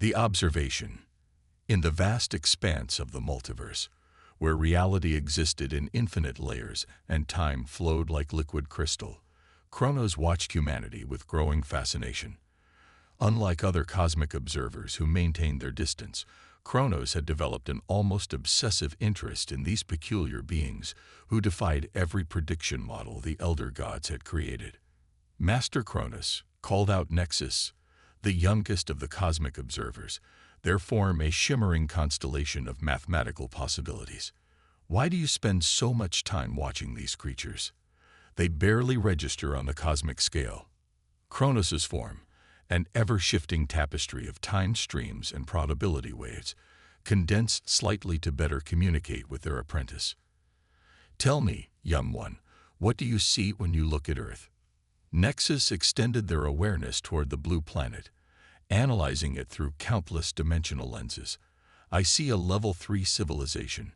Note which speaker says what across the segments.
Speaker 1: The observation. In the vast expanse of the multiverse, where reality existed in infinite layers and time flowed like liquid crystal, Kronos watched humanity with growing fascination. Unlike other cosmic observers who maintained their distance, Kronos had developed an almost obsessive interest in these peculiar beings who defied every prediction model the elder gods had created. Master Kronos called out Nexus, the youngest of the cosmic observers, their form a shimmering constellation of mathematical possibilities. Why do you spend so much time watching these creatures? They barely register on the cosmic scale. Kronos's form, an ever-shifting tapestry of time streams and probability waves, condensed slightly to better communicate with their apprentice. Tell me, young one, what do you see when you look at Earth? Nexus extended their awareness toward the blue planet, analyzing it through countless dimensional lenses. I see a level 3 civilization,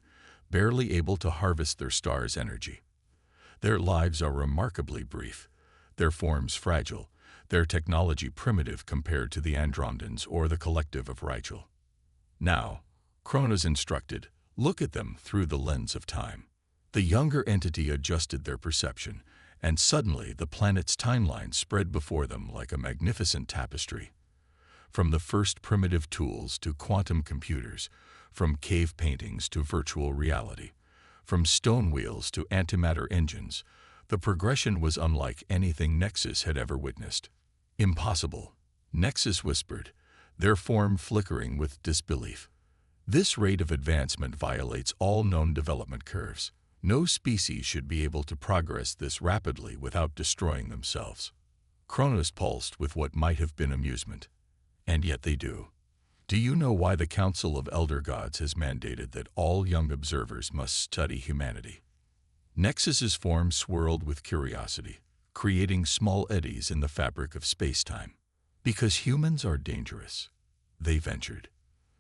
Speaker 1: barely able to harvest their star's energy. Their lives are remarkably brief, their forms fragile, their technology primitive compared to the Andromedans or the collective of Rigel. Now, Kronos instructed, look at them through the lens of time. The younger entity adjusted their perception, and suddenly the planet's timeline spread before them like a magnificent tapestry. From the first primitive tools to quantum computers, from cave paintings to virtual reality, from stone wheels to antimatter engines, the progression was unlike anything Nexus had ever witnessed. Impossible, Nexus whispered, their form flickering with disbelief. This rate of advancement violates all known development curves. No species should be able to progress this rapidly without destroying themselves. Kronos pulsed with what might have been amusement. And yet they do. Do you know why the Council of Elder Gods has mandated that all young observers must study humanity? Nexus's form swirled with curiosity, creating small eddies in the fabric of space-time. Because humans are dangerous, they ventured.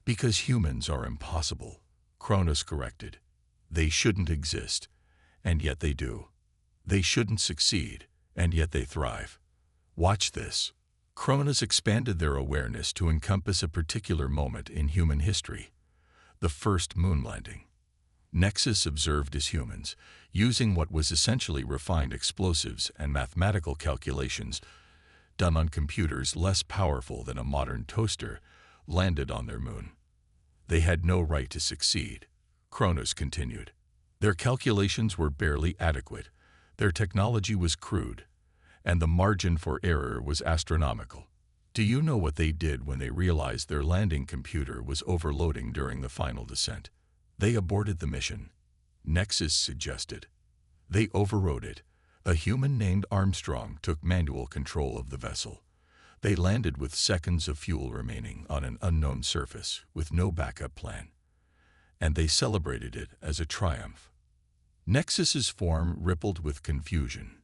Speaker 1: Because humans are impossible, Kronos corrected. They shouldn't exist, and yet they do. They shouldn't succeed, and yet they thrive. Watch this. Kronos expanded their awareness to encompass a particular moment in human history, the first moon landing. Nexus observed as humans, using what was essentially refined explosives and mathematical calculations done on computers less powerful than a modern toaster, landed on their moon. They had no right to succeed, Kronos continued. Their calculations were barely adequate, their technology was crude, and the margin for error was astronomical. Do you know what they did when they realized their landing computer was overloading during the final descent? They aborted the mission, Nexus suggested. They overrode it. A human named Armstrong took manual control of the vessel. They landed with seconds of fuel remaining on an unknown surface with no backup plan. And they celebrated it as a triumph. Nexus's form rippled with confusion.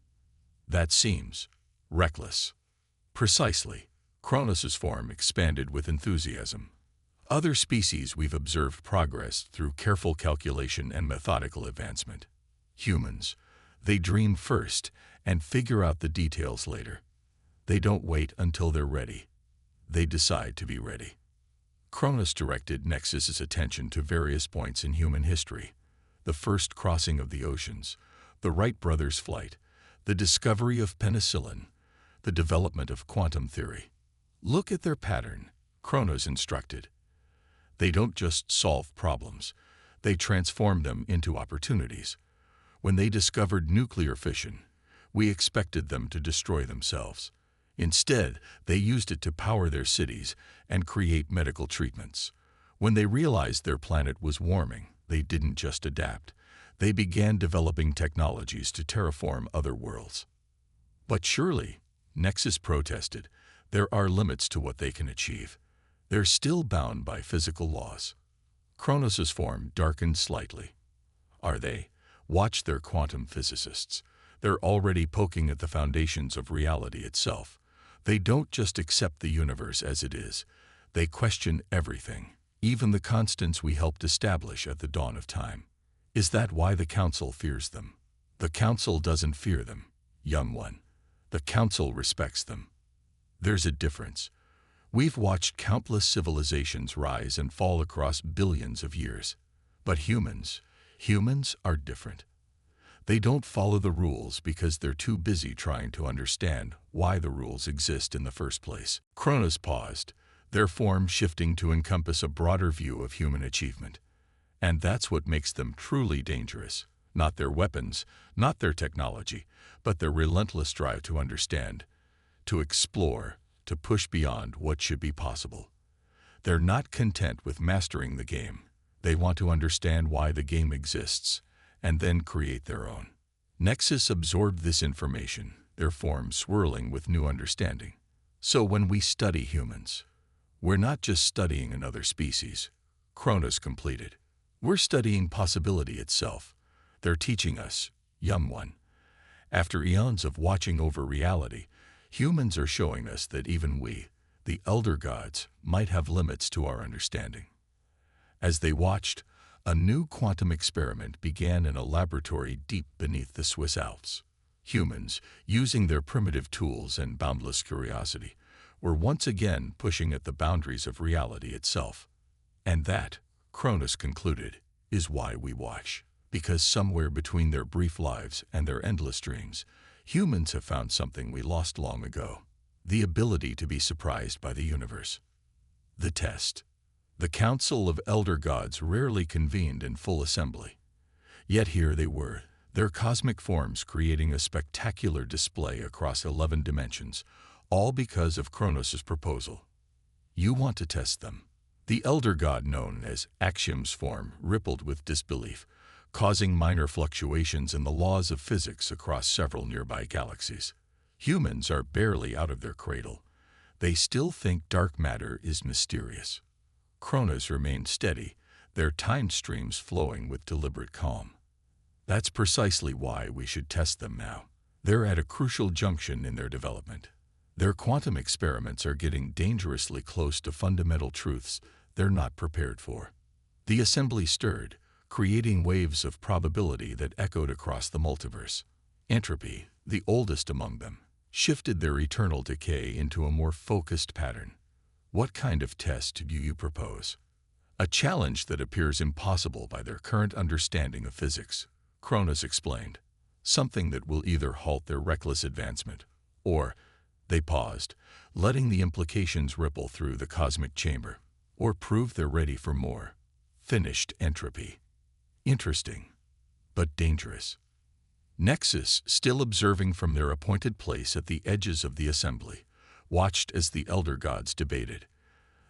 Speaker 1: That seems reckless. Precisely. Kronos's form expanded with enthusiasm. Other species we've observed progress through careful calculation and methodical advancement. Humans, they dream first and figure out the details later. They don't wait until they're ready. They decide to be ready. Kronos directed Nexus's attention to various points in human history. The first crossing of the oceans, the Wright brothers' flight, the discovery of penicillin, the development of quantum theory. Look at their pattern, Kronos instructed. They don't just solve problems, they transform them into opportunities. When they discovered nuclear fission, we expected them to destroy themselves. Instead, they used it to power their cities and create medical treatments. When they realized their planet was warming, they didn't just adapt. They began developing technologies to terraform other worlds. But surely, Nexus protested, there are limits to what they can achieve. They're still bound by physical laws. Kronos's form darkened slightly. Are they? Watch their quantum physicists. They're already poking at the foundations of reality itself. They don't just accept the universe as it is. They question everything, even the constants we helped establish at the dawn of time. Is that why the Council fears them? The Council doesn't fear them, young one. The Council respects them. There's a difference. We've watched countless civilizations rise and fall across billions of years. But humans are different. They don't follow the rules because they're too busy trying to understand why the rules exist in the first place. Kronos paused, their form shifting to encompass a broader view of human achievement. And that's what makes them truly dangerous. Not their weapons, not their technology, but their relentless drive to understand, to explore, to push beyond what should be possible. They're not content with mastering the game. They want to understand why the game exists, and then create their own. Nexus absorbed this information, their form swirling with new understanding. So when we study humans, we're not just studying another species, Kronos completed. We're studying possibility itself. They're teaching us, young one. After eons of watching over reality, humans are showing us that even we, the elder gods, might have limits to our understanding. As they watched, a new quantum experiment began in a laboratory deep beneath the Swiss Alps. Humans, using their primitive tools and boundless curiosity, were once again pushing at the boundaries of reality itself. And that, Kronos concluded, is why we watch. Because somewhere between their brief lives and their endless dreams, humans have found something we lost long ago: the ability to be surprised by the universe. The test. The Council of Elder Gods rarely convened in full assembly. Yet here they were, their cosmic forms creating a spectacular display across 11 dimensions, all because of Kronos' proposal. You want to test them. The elder god known as Axiom's form rippled with disbelief, causing minor fluctuations in the laws of physics across several nearby galaxies. Humans are barely out of their cradle. They still think dark matter is mysterious. Kronos remained steady, their time streams flowing with deliberate calm. That's precisely why we should test them now. They're at a crucial junction in their development. Their quantum experiments are getting dangerously close to fundamental truths they're not prepared for. The assembly stirred, creating waves of probability that echoed across the multiverse. Entropy, the oldest among them, shifted their eternal decay into a more focused pattern. What kind of test do you propose? A challenge that appears impossible by their current understanding of physics, Kronos explained. Something that will either halt their reckless advancement, or, they paused, letting the implications ripple through the cosmic chamber, or prove they're ready for more. Finished entropy. Interesting, but dangerous. Nexus, still observing from their appointed place at the edges of the assembly, watched as the elder gods debated.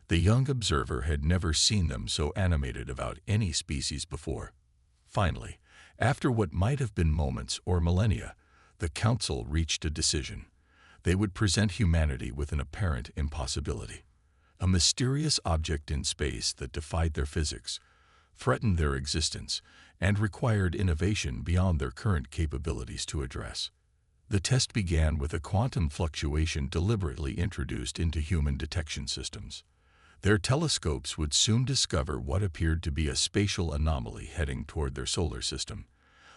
Speaker 1: The young observer had never seen them so animated about any species before. Finally, after what might have been moments or millennia, the council reached a decision. They would present humanity with an apparent impossibility. A mysterious object in space that defied their physics, threatened their existence, and required innovation beyond their current capabilities to address. The test began with a quantum fluctuation deliberately introduced into human detection systems. Their telescopes would soon discover what appeared to be a spatial anomaly heading toward their solar system,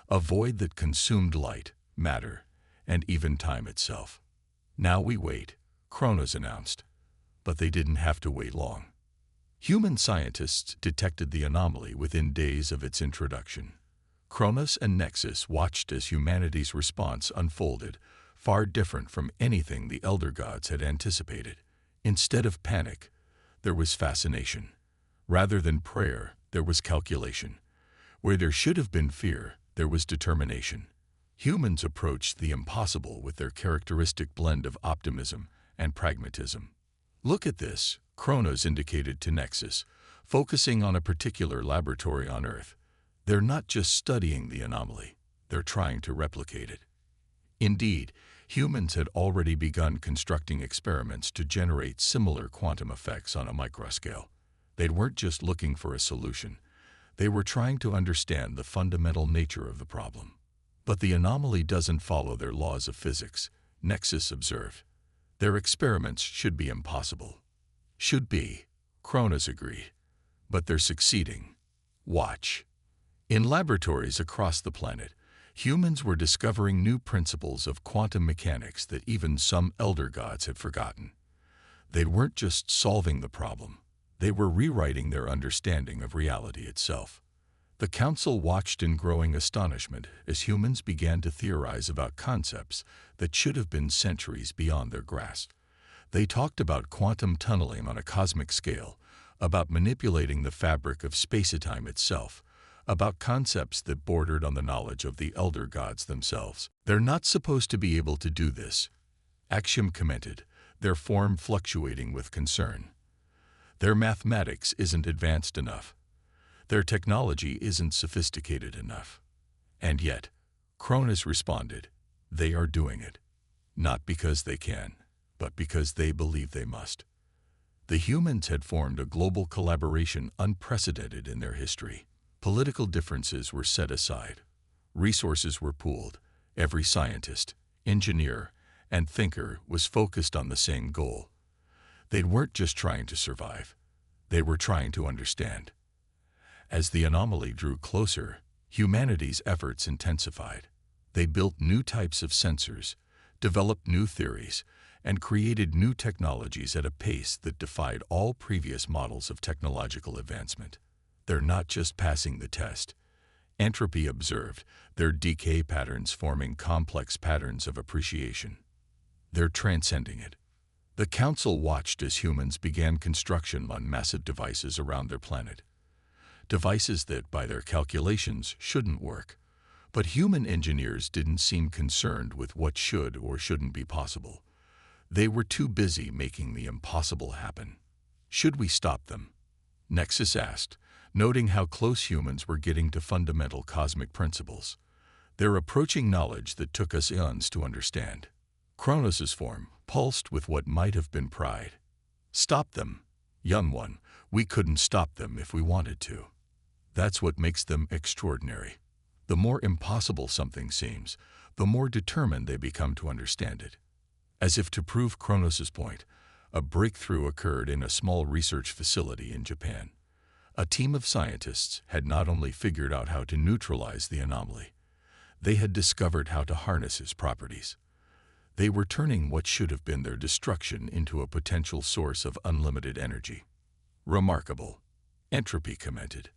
Speaker 1: a void that consumed light, matter, and even time itself. Now we wait, Kronos announced. But they didn't have to wait long. Human scientists detected the anomaly within days of its introduction. Kronos and Nexus watched as humanity's response unfolded, far different from anything the elder gods had anticipated. Instead of panic, there was fascination. Rather than prayer, there was calculation. Where there should have been fear, there was determination. Humans approached the impossible with their characteristic blend of optimism and pragmatism. Look at this, Kronos indicated to Nexus, focusing on a particular laboratory on Earth. They're not just studying the anomaly, they're trying to replicate it. Indeed, humans had already begun constructing experiments to generate similar quantum effects on a microscale. They weren't just looking for a solution, they were trying to understand the fundamental nature of the problem. But the anomaly doesn't follow their laws of physics, Nexus observed. Their experiments should be impossible. Should be, Kronos agreed. But they're succeeding. Watch. In laboratories across the planet, humans were discovering new principles of quantum mechanics that even some elder gods had forgotten. They weren't just solving the problem, they were rewriting their understanding of reality itself. The council watched in growing astonishment as humans began to theorize about concepts that should have been centuries beyond their grasp. They talked about quantum tunneling on a cosmic scale, about manipulating the fabric of space-time itself, about concepts that bordered on the knowledge of the elder gods themselves. "They're not supposed to be able to do this," Axiom commented, their form fluctuating with concern. "Their mathematics isn't advanced enough. Their technology isn't sophisticated enough." And yet, Cronus responded, "They are doing it, not because they can, but because they believe they must." The humans had formed a global collaboration unprecedented in their history. Political differences were set aside. Resources were pooled. Every scientist, engineer, and thinker was focused on the same goal. They weren't just trying to survive. They were trying to understand. As the anomaly drew closer, humanity's efforts intensified. They built new types of sensors, developed new theories, and created new technologies at a pace that defied all previous models of technological advancement. "They're not just passing the test," Entropy observed, their decay patterns forming complex patterns of appreciation. "They're transcending it." The Council watched as humans began construction on massive devices around their planet. Devices that, by their calculations, shouldn't work. But human engineers didn't seem concerned with what should or shouldn't be possible. They were too busy making the impossible happen. "Should we stop them?" Nexus asked, noting how close humans were getting to fundamental cosmic principles. "They're approaching knowledge that took us eons to understand." Kronos' form pulsed with what might have been pride. "Stop them, young one. We couldn't stop them if we wanted to. That's what makes them extraordinary. The more impossible something seems, the more determined they become to understand it." As if to prove Kronos' point, a breakthrough occurred in a small research facility in Japan. A team of scientists had not only figured out how to neutralize the anomaly, they had discovered how to harness its properties. They were turning what should have been their destruction into a potential source of unlimited energy. "Remarkable," Entropy commented.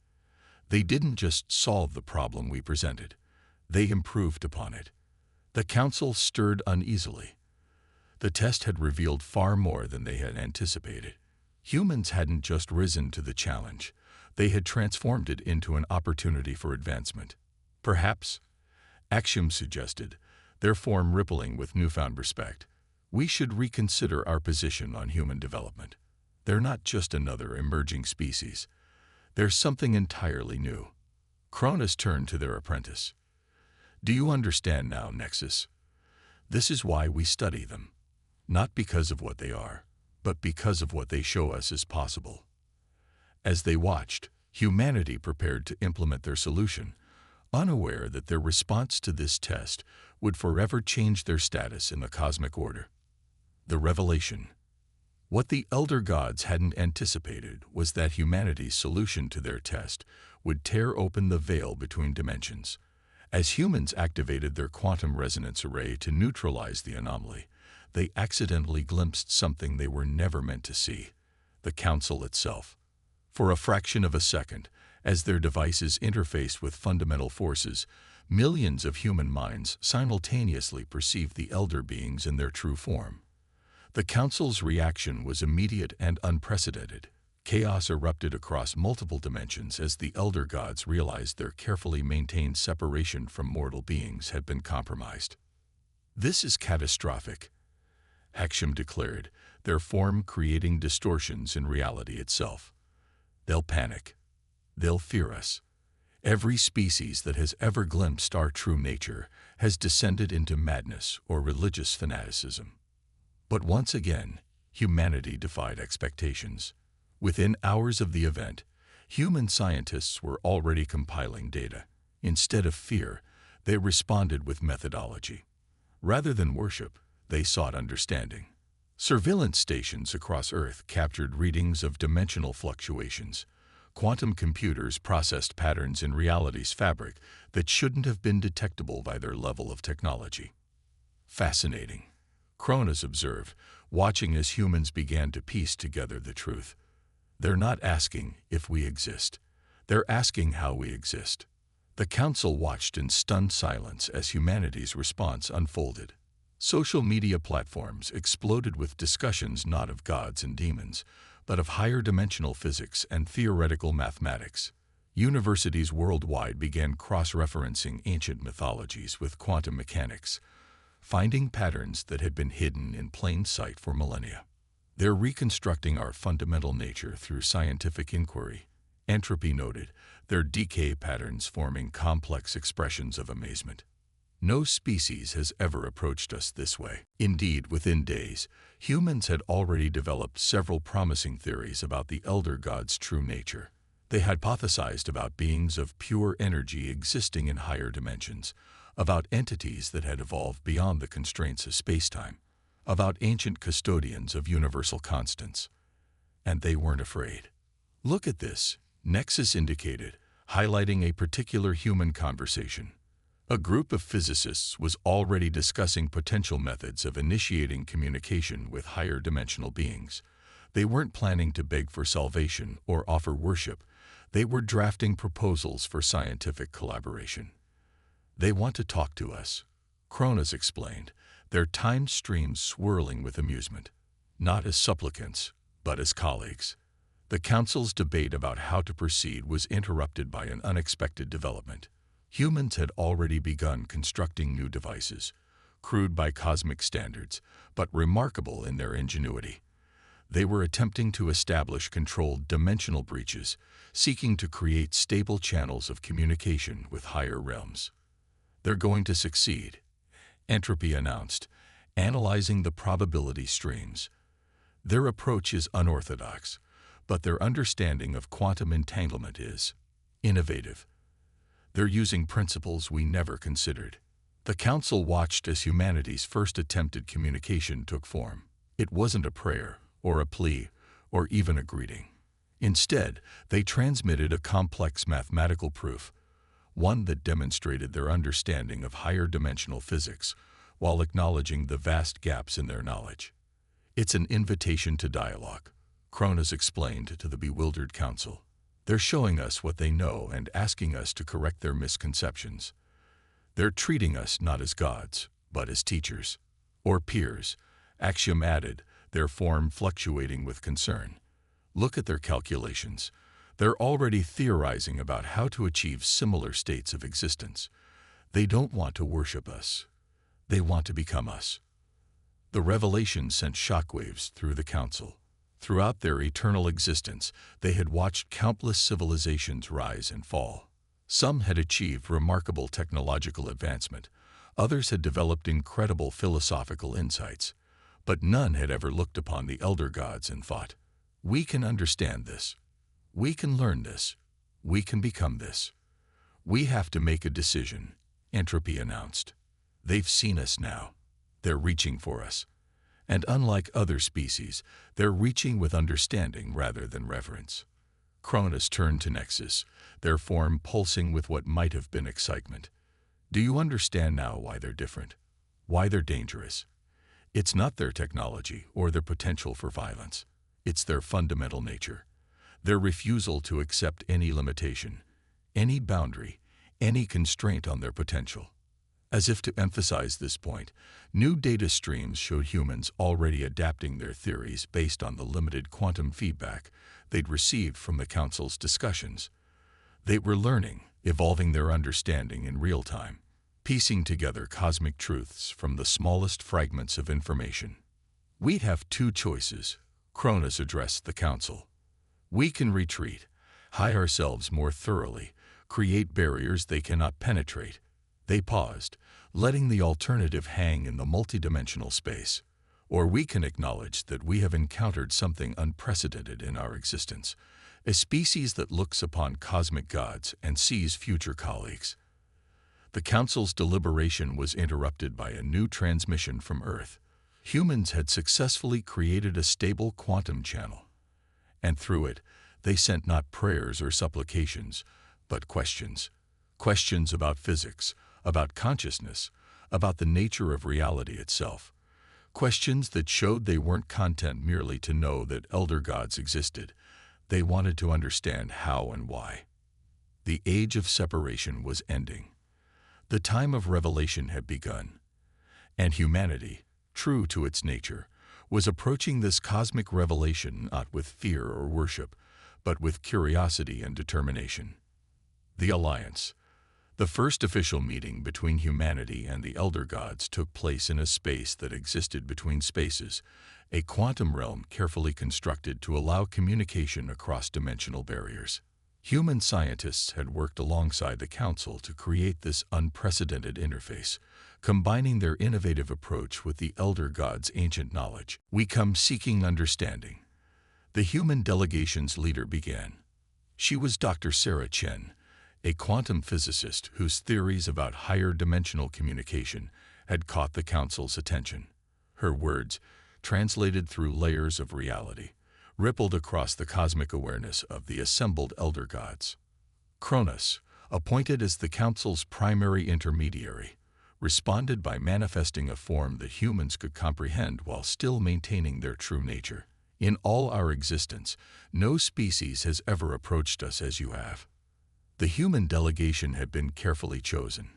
Speaker 1: "They didn't just solve the problem we presented, they improved upon it." The Council stirred uneasily. The test had revealed far more than they had anticipated. Humans hadn't just risen to the challenge, they had transformed it into an opportunity for advancement. "Perhaps," Axiom suggested, their form rippling with newfound respect, "we should reconsider our position on human development. They're not just another emerging species. There's something entirely new." Cronus turned to their apprentice. "Do you understand now, Nexus? This is why we study them. Not because of what they are, but because of what they show us is possible." As they watched, humanity prepared to implement their solution, unaware that their response to this test would forever change their status in the cosmic order. The revelation. What the elder gods hadn't anticipated was that humanity's solution to their test would tear open the veil between dimensions. As humans activated their quantum resonance array to neutralize the anomaly, they accidentally glimpsed something they were never meant to see: the Council itself. For a fraction of a second, as their devices interfaced with fundamental forces, millions of human minds simultaneously perceived the elder beings in their true form. The Council's reaction was immediate and unprecedented. Chaos erupted across multiple dimensions as the elder gods realized their carefully maintained separation from mortal beings had been compromised. "This is catastrophic," Axiom declared, their form creating distortions in reality itself. "They'll panic. They'll fear us. Every species that has ever glimpsed our true nature has descended into madness or religious fanaticism." But once again, humanity defied expectations. Within hours of the event, human scientists were already compiling data. Instead of fear, they responded with methodology. Rather than worship, they sought understanding. Surveillance stations across Earth captured readings of dimensional fluctuations. Quantum computers processed patterns in reality's fabric that shouldn't have been detectable by their level of technology. "Fascinating," Cronus observed, watching as humans began to piece together the truth. They're not asking if we exist. They're asking how we exist. The council watched in stunned silence as humanity's response unfolded. Social media platforms exploded with discussions not of gods and demons, but of higher dimensional physics and theoretical mathematics. Universities worldwide began cross-referencing ancient mythologies with quantum mechanics, finding patterns that had been hidden in plain sight for millennia. They're reconstructing our fundamental nature through scientific inquiry. Entropy noted, their decay patterns forming complex expressions of amazement. No species has ever approached us this way. Indeed, within days, humans had already developed several promising theories about the elder god's true nature. They hypothesized about beings of pure energy existing in higher dimensions, about entities that had evolved beyond the constraints of space-time, about ancient custodians of universal constants. And they weren't afraid. Look at this, Nexus indicated, highlighting a particular human conversation. A group of physicists was already discussing potential methods of initiating communication with higher dimensional beings. They weren't planning to beg for salvation or offer worship. They were drafting proposals for scientific collaboration. They want to talk to us, Kronos explained, their time streams swirling with amusement. Not as supplicants, but as colleagues. The council's debate about how to proceed was interrupted by an unexpected development. Humans had already begun constructing new devices, crude by cosmic standards, but remarkable in their ingenuity. They were attempting to establish controlled dimensional breaches, seeking to create stable channels of communication with higher realms. They're going to succeed, Entropy announced, analyzing the probability streams. Their approach is unorthodox, but their understanding of quantum entanglement is innovative. They're using principles we never considered. The council watched as humanity's first attempted communication took form. It wasn't a prayer, or a plea, or even a greeting. Instead, they transmitted a complex mathematical proof, one that demonstrated their understanding of higher dimensional physics, while acknowledging the vast gaps in their knowledge. It's an invitation to dialogue, Kronos explained to the bewildered council. They're showing us what they know and asking us to correct their misconceptions. They're treating us not as gods, but as teachers, or peers, Axiom added, their form fluctuating with concern. Look at their calculations. They're already theorizing about how to achieve similar states of existence. They don't want to worship us. They want to become us. The revelation sent shockwaves through the council. Throughout their eternal existence, they had watched countless civilizations rise and fall. Some had achieved remarkable technological advancement. Others had developed incredible philosophical insights. But none had ever looked upon the elder gods and thought, "We can understand this. We can learn this. We can become this." "We have to make a decision," Entropy announced. They've seen us now. They're reaching for us. And unlike other species, they're reaching with understanding rather than reverence. Kronos turned to Nexus, their form pulsing with what might have been excitement. "Do you understand now why they're different? Why they're dangerous? It's not their technology or their potential for violence. It's their fundamental nature. Their refusal to accept any limitation, any boundary, any constraint on their potential." As if to emphasize this point, new data streams showed humans already adapting their theories based on the limited quantum feedback they'd received from the council's discussions. They were learning, evolving their understanding in real time, piecing together cosmic truths from the smallest fragments of information. "We have two choices," Kronos addressed the council. "We can retreat, hide ourselves more thoroughly, create barriers they cannot penetrate." They paused, letting the alternative hang in the multidimensional space. "Or we can acknowledge that we have encountered something unprecedented in our existence, a species that looks upon cosmic gods and sees future colleagues." The council's deliberation was interrupted by a new transmission from Earth. Humans had successfully created a stable quantum channel, and through it, they sent not prayers or supplications, but questions. Questions about physics, about consciousness, about the nature of reality itself. Questions that showed they weren't content merely to know that elder gods existed. They wanted to understand how and why. The age of separation was ending. The time of revelation had begun. And humanity, true to its nature, was approaching this cosmic revelation not with fear or worship, but with curiosity and determination. The Alliance. The first official meeting between humanity and the elder gods took place in a space that existed between spaces, a quantum realm carefully constructed to allow communication across dimensional barriers. Human scientists had worked alongside the Council to create this unprecedented interface, combining their innovative approach with the elder gods' ancient knowledge. We come seeking understanding. The human delegation's leader began. She was Dr. Sarah Chen, a quantum physicist whose theories about higher dimensional communication had caught the Council's attention. Her words, translated through layers of reality, rippled across the cosmic awareness of the assembled elder gods. Cronus, appointed as the Council's primary intermediary, responded by manifesting a form that humans could comprehend while still maintaining their true nature. In all our existence, no species has ever approached us as you have. The human delegation had been carefully chosen.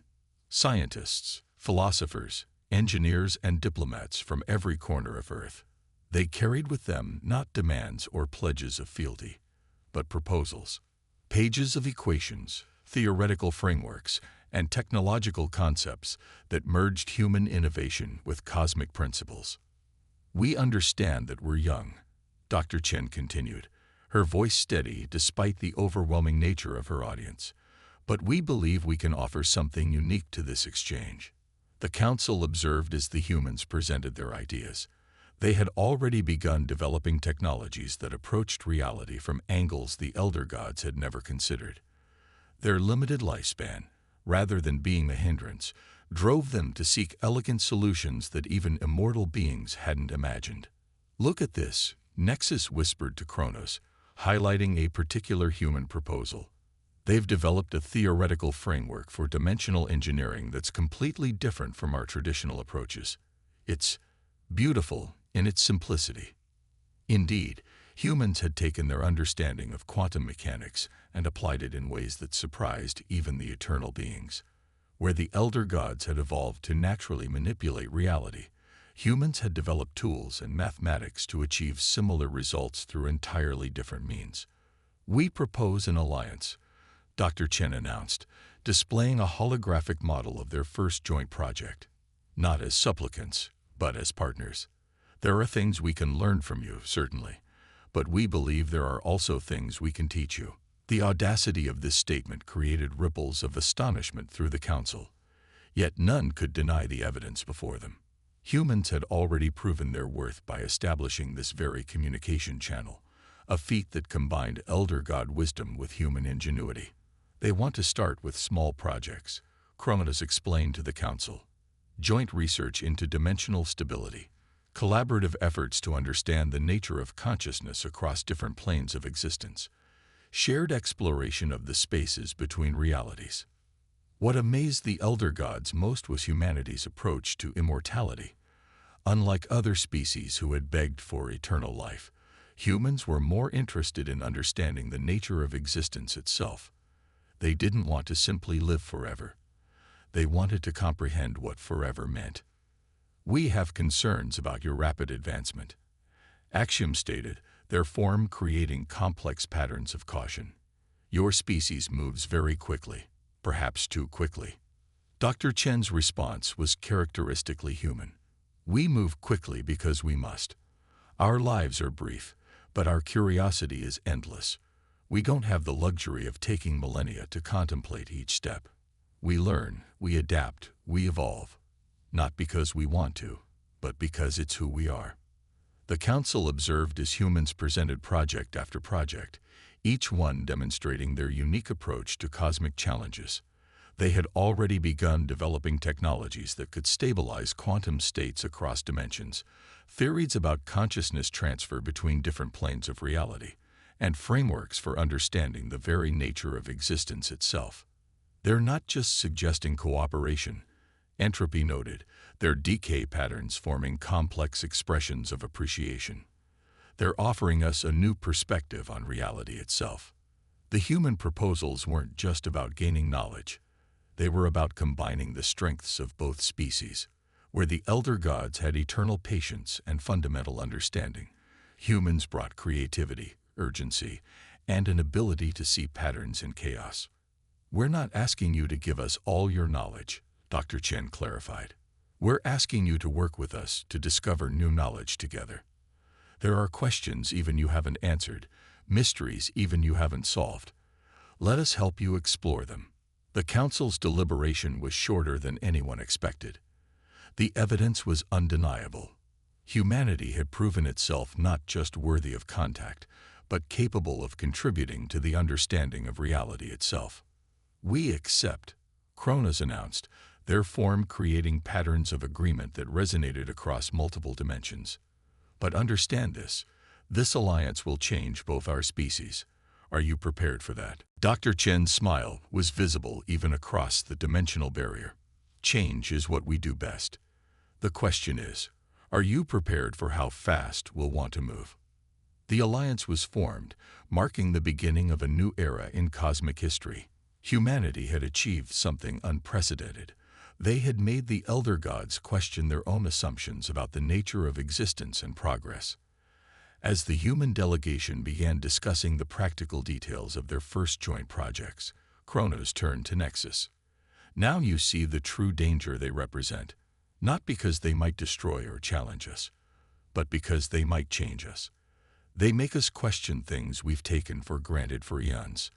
Speaker 1: Scientists, philosophers, engineers, and diplomats from every corner of Earth. They carried with them not demands or pledges of fealty, but proposals. Pages of equations, theoretical frameworks, and technological concepts that merged human innovation with cosmic principles. We understand that we're young, Dr. Chen continued, her voice steady despite the overwhelming nature of her audience. But we believe we can offer something unique to this exchange. The Council observed as the humans presented their ideas. They had already begun developing technologies that approached reality from angles the elder gods had never considered. Their limited lifespan, rather than being a hindrance, drove them to seek elegant solutions that even immortal beings hadn't imagined. Look at this, Nexus whispered to Kronos, highlighting a particular human proposal. They've developed a theoretical framework for dimensional engineering that's completely different from our traditional approaches. It's beautiful in its simplicity. Indeed, humans had taken their understanding of quantum mechanics and applied it in ways that surprised even the eternal beings. Where the elder gods had evolved to naturally manipulate reality, humans had developed tools and mathematics to achieve similar results through entirely different means. We propose an alliance, Dr. Chen announced, displaying a holographic model of their first joint project. Not as supplicants, but as partners. There are things we can learn from you, certainly, but we believe there are also things we can teach you. The audacity of this statement created ripples of astonishment through the Council, yet none could deny the evidence before them. Humans had already proven their worth by establishing this very communication channel, a feat that combined elder god wisdom with human ingenuity. They want to start with small projects, Kronos explained to the Council. Joint research into dimensional stability, collaborative efforts to understand the nature of consciousness across different planes of existence, shared exploration of the spaces between realities. What amazed the elder gods most was humanity's approach to immortality. Unlike other species who had begged for eternal life, humans were more interested in understanding the nature of existence itself. They didn't want to simply live forever. They wanted to comprehend what forever meant. We have concerns about your rapid advancement, Axiom stated, their form creating complex patterns of caution. Your species moves very quickly, perhaps too quickly. Dr. Chen's response was characteristically human. We move quickly because we must. Our lives are brief, but our curiosity is endless. We don't have the luxury of taking millennia to contemplate each step. We learn, we adapt, we evolve. Not because we want to, but because it's who we are. The Council observed as humans presented project after project, each one demonstrating their unique approach to cosmic challenges. They had already begun developing technologies that could stabilize quantum states across dimensions, theories about consciousness transfer between different planes of reality, and frameworks for understanding the very nature of existence itself. They're not just suggesting cooperation. Entropy noted, their decay patterns forming complex expressions of appreciation. They're offering us a new perspective on reality itself. The human proposals weren't just about gaining knowledge. They were about combining the strengths of both species. Where the elder gods had eternal patience and fundamental understanding, humans brought creativity, urgency, and an ability to see patterns in chaos. We're not asking you to give us all your knowledge, Dr. Chen clarified. We're asking you to work with us to discover new knowledge together. There are questions even you haven't answered, mysteries even you haven't solved. Let us help you explore them. The council's deliberation was shorter than anyone expected. The evidence was undeniable. Humanity had proven itself not just worthy of contact, but capable of contributing to the understanding of reality itself. We accept, Kronos announced, their form creating patterns of agreement that resonated across multiple dimensions. But understand this alliance will change both our species. Are you prepared for that? Dr. Chen's smile was visible even across the dimensional barrier. Change is what we do best. The question is, are you prepared for how fast we'll want to move? The alliance was formed, marking the beginning of a new era in cosmic history. Humanity had achieved something unprecedented. They had made the elder gods question their own assumptions about the nature of existence and progress. As the human delegation began discussing the practical details of their first joint projects, Kronos turned to Nexus. Now you see the true danger they represent, not because they might destroy or challenge us, but because they might change us. They make us question things we've taken for granted for eons.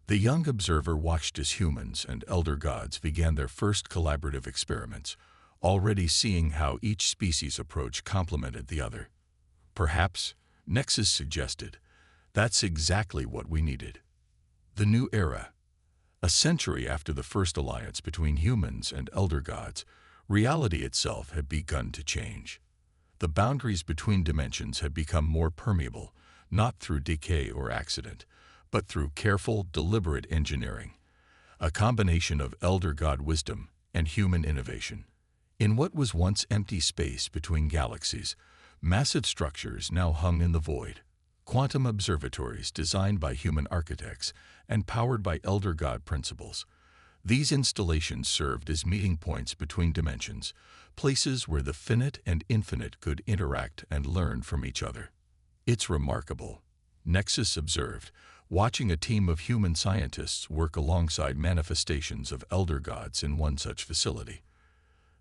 Speaker 1: The young observer watched as humans and elder gods began their first collaborative experiments, already seeing how each species' approach complemented the other. Perhaps, Nexus suggested, that's exactly what we needed. The new era. A century after the first alliance between humans and elder gods, reality itself had begun to change. The boundaries between dimensions had become more permeable, not through decay or accident, but through careful, deliberate engineering, a combination of elder god wisdom and human innovation. In what was once empty space between galaxies, massive structures now hung in the void. Quantum observatories designed by human architects and powered by elder god principles. These installations served as meeting points between dimensions, places where the finite and infinite could interact and learn from each other. It's remarkable, Nexus observed, watching a team of human scientists work alongside manifestations of elder gods in one such facility.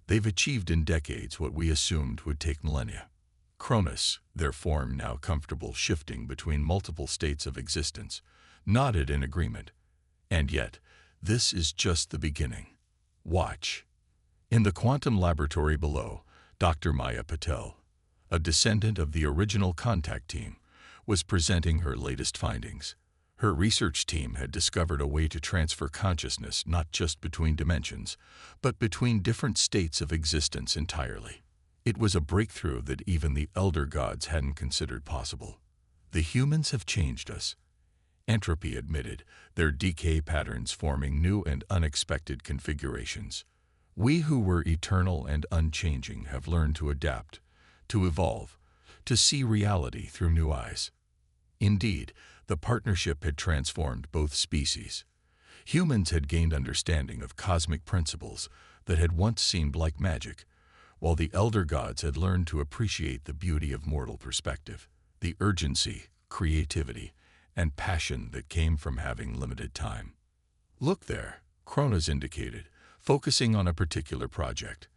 Speaker 1: They've achieved in decades what we assumed would take millennia. Kronos, their form now comfortable shifting between multiple states of existence, nodded in agreement. And yet, this is just the beginning. Watch. In the quantum laboratory below, Dr. Maya Patel, a descendant of the original contact team, was presenting her latest findings. Her research team had discovered a way to transfer consciousness not just between dimensions, but between different states of existence entirely. It was a breakthrough that even the elder gods hadn't considered possible. The humans have changed us, Entropy admitted, their decay patterns forming new and unexpected configurations. We who were eternal and unchanging have learned to adapt, to evolve, to see reality through new eyes. Indeed, the partnership had transformed both species. Humans had gained understanding of cosmic principles that had once seemed like magic, while the elder gods had learned to appreciate the beauty of mortal perspective, the urgency, creativity, and passion that came from having limited time. Look there, Kronos indicated, focusing on a particular project.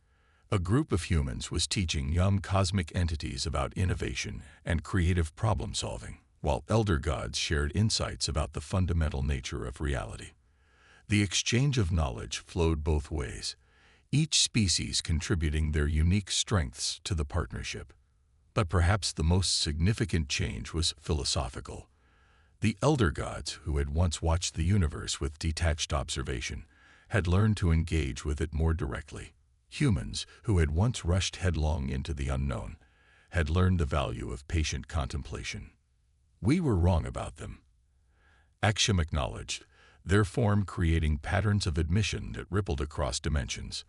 Speaker 1: A group of humans was teaching young cosmic entities about innovation and creative problem-solving, while elder gods shared insights about the fundamental nature of reality. The exchange of knowledge flowed both ways, each species contributing their unique strengths to the partnership. But perhaps the most significant change was philosophical. The elder gods, who had once watched the universe with detached observation, had learned to engage with it more directly. Humans, who had once rushed headlong into the unknown, had learned the value of patient contemplation. We were wrong about them, Axiom acknowledged, their form creating patterns of admission that rippled across dimensions.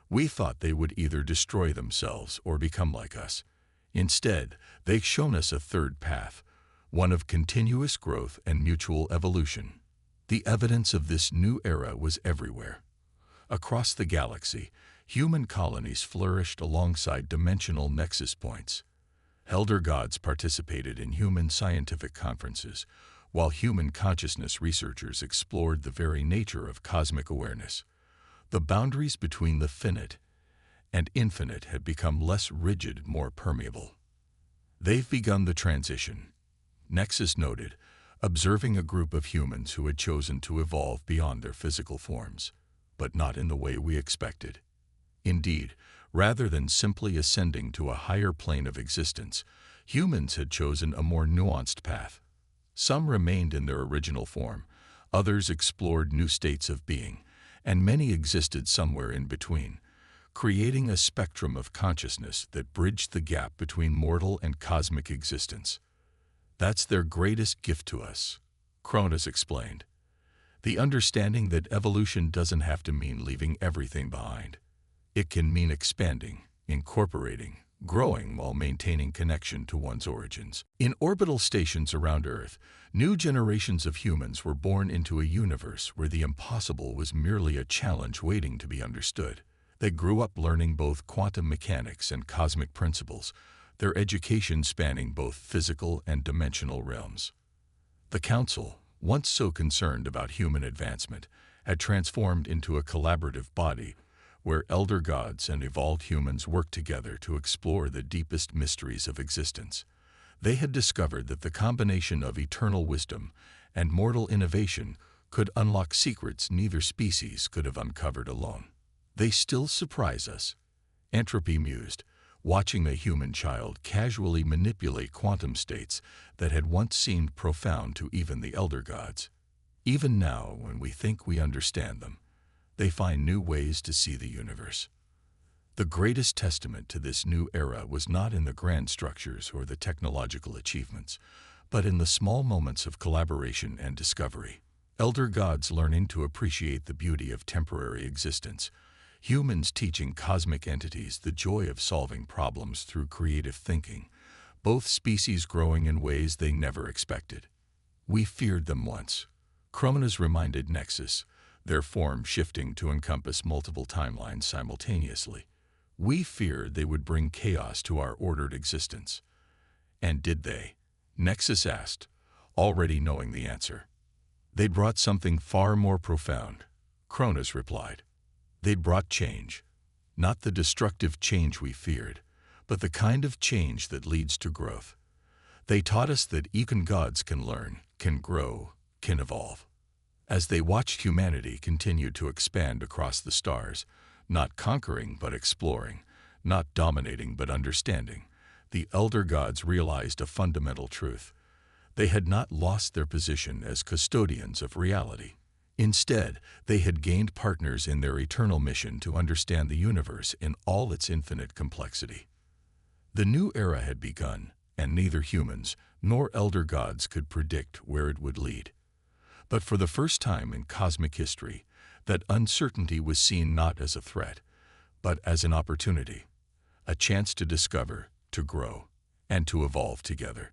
Speaker 1: We thought they would either destroy themselves or become like us. Instead, they've shown us a third path, one of continuous growth and mutual evolution. The evidence of this new era was everywhere. Across the galaxy, human colonies flourished alongside dimensional nexus points. Elder gods participated in human scientific conferences, while human consciousness researchers explored the very nature of cosmic awareness. The boundaries between the finite and infinite had become less rigid, more permeable. They've begun the transition, Nexus noted, observing a group of humans who had chosen to evolve beyond their physical forms, but not in the way we expected. Indeed, rather than simply ascending to a higher plane of existence, humans had chosen a more nuanced path. Some remained in their original form, others explored new states of being, and many existed somewhere in between, creating a spectrum of consciousness that bridged the gap between mortal and cosmic existence. That's their greatest gift to us, Cronus explained. The understanding that evolution doesn't have to mean leaving everything behind. It can mean expanding, incorporating, growing while maintaining connection to one's origins. In orbital stations around Earth, new generations of humans were born into a universe where the impossible was merely a challenge waiting to be understood. They grew up learning both quantum mechanics and cosmic principles, their education spanning both physical and dimensional realms. The Council, once so concerned about human advancement, had transformed into a collaborative body where elder gods and evolved humans worked together to explore the deepest mysteries of existence. They had discovered that the combination of eternal wisdom and mortal innovation could unlock secrets neither species could have uncovered alone. They still surprise us, Entropy mused, watching a human child casually manipulate quantum states that had once seemed profound to even the elder gods. Even now, when we think we understand them, they find new ways to see the universe. The greatest testament to this new era was not in the grand structures or the technological achievements, but in the small moments of collaboration and discovery. Elder gods learning to appreciate the beauty of temporary existence, humans teaching cosmic entities the joy of solving problems through creative thinking, both species growing in ways they never expected. We feared them once, Cronus reminded Nexus, their form shifting to encompass multiple timelines simultaneously. We feared they would bring chaos to our ordered existence. And did they? Nexus asked, already knowing the answer. They brought something far more profound, Cronus replied. They'd brought change. Not the destructive change we feared, but the kind of change that leads to growth. They taught us that even gods can learn, can grow, can evolve. As they watched humanity continue to expand across the stars, not conquering but exploring, not dominating but understanding, the elder gods realized a fundamental truth. They had not lost their position as custodians of reality. Instead, they had gained partners in their eternal mission to understand the universe in all its infinite complexity. The new era had begun, and neither humans nor elder gods could predict where it would lead. But for the first time in cosmic history, that uncertainty was seen not as a threat, but as an opportunity, a chance to discover, to grow, and to evolve together.